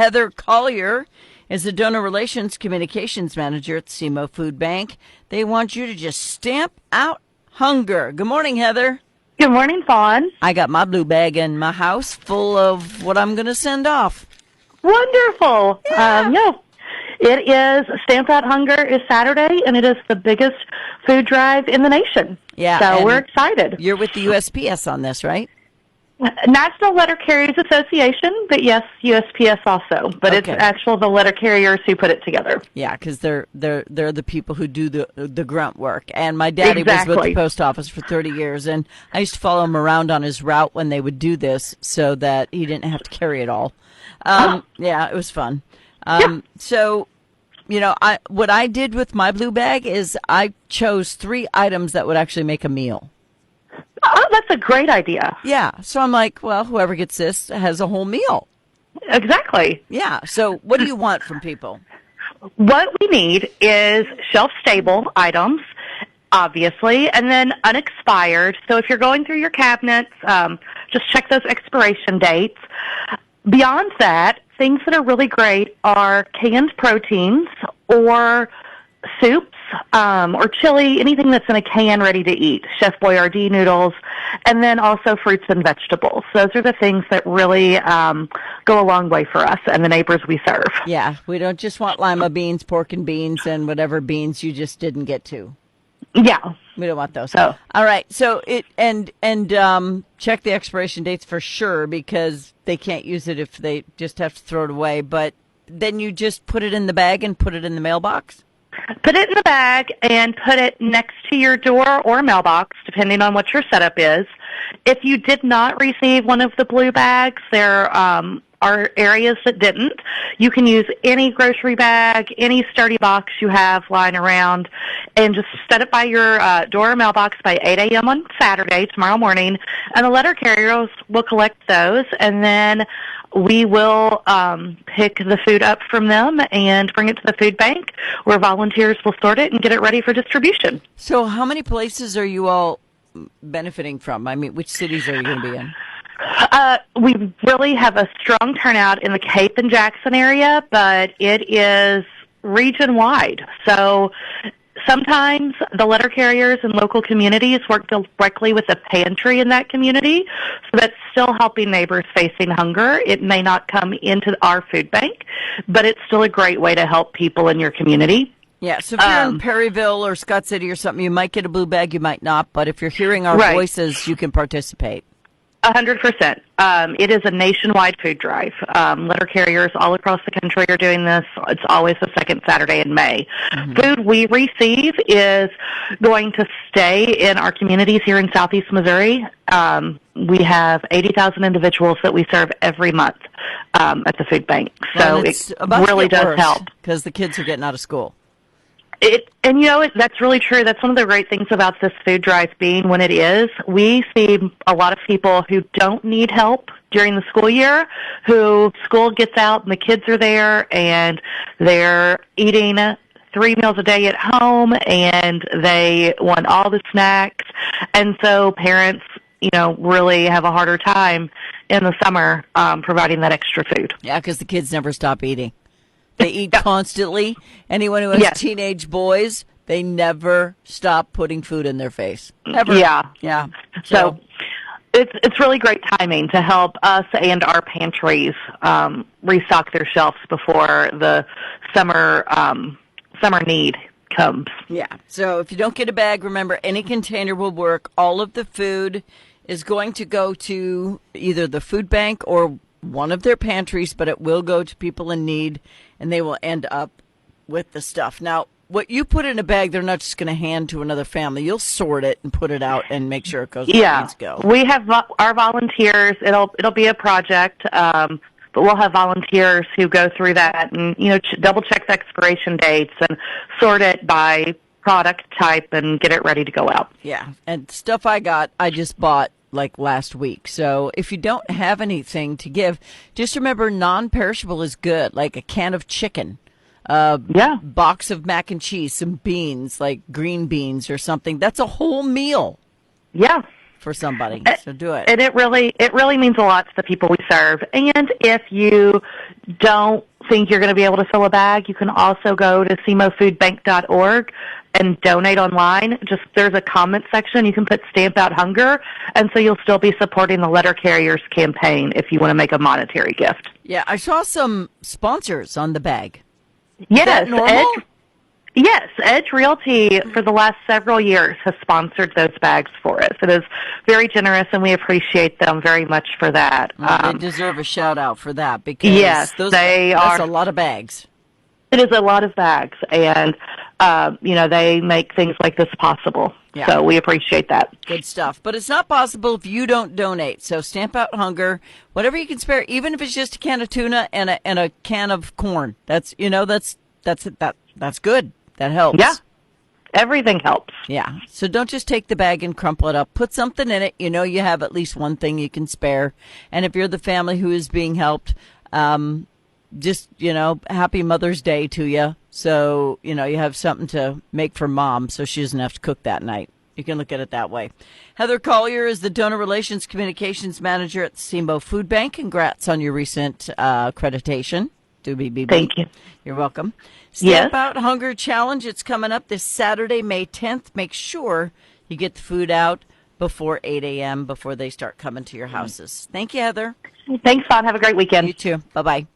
Heather Collier is the Donor Relations Communications Manager at SEMO Food Bank. They want you to just stamp out hunger. Good morning, Heather. Good morning, Fawn. I got my blue bag in my house full of what I'm going to send off. Wonderful. Yeah. It is Stamp Out Hunger is Saturday, and it is the biggest food drive in the nation. Yeah. So we're excited. You're with the USPS on this, right? National Letter Carriers Association, but yes, USPS also. But Okay. It's actual the letter carriers who put it together. Yeah, because they're the people who do the grunt work. And my daddy was with the post office for 30 years, and I used to follow him around on his route when they would do this, so that he didn't have to carry it all. Yeah, it was fun. So, what I did with my blue bag is I chose 3 items that would actually make a meal. Oh, that's a great idea. Yeah, so I'm like, well, whoever gets this has a whole meal. Exactly. Yeah, so what do you want from people? What we need is shelf-stable items, obviously, and then unexpired. So if you're going through your cabinets, just check those expiration dates. Beyond that, things that are really great are canned proteins or soups or chili, anything that's in a can ready to eat, Chef Boyardee noodles, and then also fruits and vegetables. Those are the things that really go a long way for us and the neighbors we serve. Yeah, we don't just want lima beans, pork and beans, and whatever beans you just didn't get to. Yeah. We don't want those. So. All right. So check the expiration dates for sure, because they can't use it if they just have to throw it away. But then you just put it in the bag and put it in the mailbox? Put it in the bag and put it next to your door or mailbox, depending on what your setup is. If you did not receive one of the blue bags, there are areas that didn't. You can use any grocery bag, any sturdy box you have lying around, and just set it by your door or mailbox by 8 a.m. on Saturday, tomorrow morning, and the letter carriers will collect those, and then we will pick the food up from them and bring it to the food bank, where volunteers will sort it and get it ready for distribution. So how many places are you all benefiting from? I mean, which cities are you going to be in? We really have a strong turnout in the Cape and Jackson area, but it is region-wide. So sometimes the letter carriers and local communities work directly with the pantry in that community, so that's still helping neighbors facing hunger. It may not come into our food bank, but it's still a great way to help people in your community. Yeah, so if you're in Perryville or Scott City or something, you might get a blue bag, you might not, but if you're hearing our voices, you can participate. 100%. It is a nationwide food drive. Letter carriers all across the country are doing this. It's always the second Saturday in May. Mm-hmm. Food we receive is going to stay in our communities here in Southeast Missouri. We have 80,000 individuals that we serve every month at the food bank. So it really does help. Because the kids are getting out of school. That's really true. That's one of the great things about this food drive being when it is. We see a lot of people who don't need help during the school year, who school gets out and the kids are there and they're eating 3 meals a day at home and they want all the snacks. And so parents, really have a harder time in the summer providing that extra food. Yeah, because the kids never stop eating. They eat constantly. Anyone who has teenage boys, they never stop putting food in their face. Never. Yeah. So it's really great timing to help us and our pantries restock their shelves before the summer need comes. Yeah. So if you don't get a bag, remember, any container will work. All of the food is going to go to either the food bank or one of their pantries, but it will go to people in need, and they will end up with the stuff. Now, what you put in a bag, they're not just going to hand to another family. You'll sort it and put it out and make sure it goes where it needs to go. We have our volunteers. It'll be a project, but we'll have volunteers who go through that and double check the expiration dates and sort it by product type and get it ready to go out. Yeah, and stuff I just bought like last week. So if you don't have anything to give, just remember non-perishable is good, like a can of chicken, box of mac and cheese, some beans, like green beans or something. That's a whole meal. Yeah. for somebody. So do it. And it really means a lot to the people we serve. And if you don't think you're going to be able to fill a bag, you can also go to semofoodbank.org and donate online. Just there's a comment section. You can put Stamp Out Hunger, and so you'll still be supporting the Letter Carriers campaign if you want to make a monetary gift. Yeah, I saw some sponsors on the bag. Yes, Is that normal? Yes, Edge Realty for the last several years has sponsored those bags for us. It is very generous, and we appreciate them very much for that. Well, they deserve a shout out for that because yes, that's a lot of bags. It is a lot of bags, and they make things like this possible. Yeah. So we appreciate that. Good stuff. But it's not possible if you don't donate. So Stamp Out Hunger, whatever you can spare, even if it's just a can of tuna and a can of corn. That's good. That helps. Yeah. Everything helps. Yeah. So don't just take the bag and crumple it up. Put something in it. You have at least one thing you can spare. And if you're the family who is being helped, happy Mother's Day to you. So, you have something to make for Mom so she doesn't have to cook that night. You can look at it that way. Heather Collier is the Donor Relations Communications Manager at the SEMO Food Bank. Congrats on your recent accreditation to BBB. Thank you. You're welcome. Yes. Stamp Out Hunger Challenge. It's coming up this Saturday, May 10th. Make sure you get the food out before 8 a.m., before they start coming to your houses. Thank you, Heather. Thanks, Fawn. Have a great weekend. You too. Bye-bye.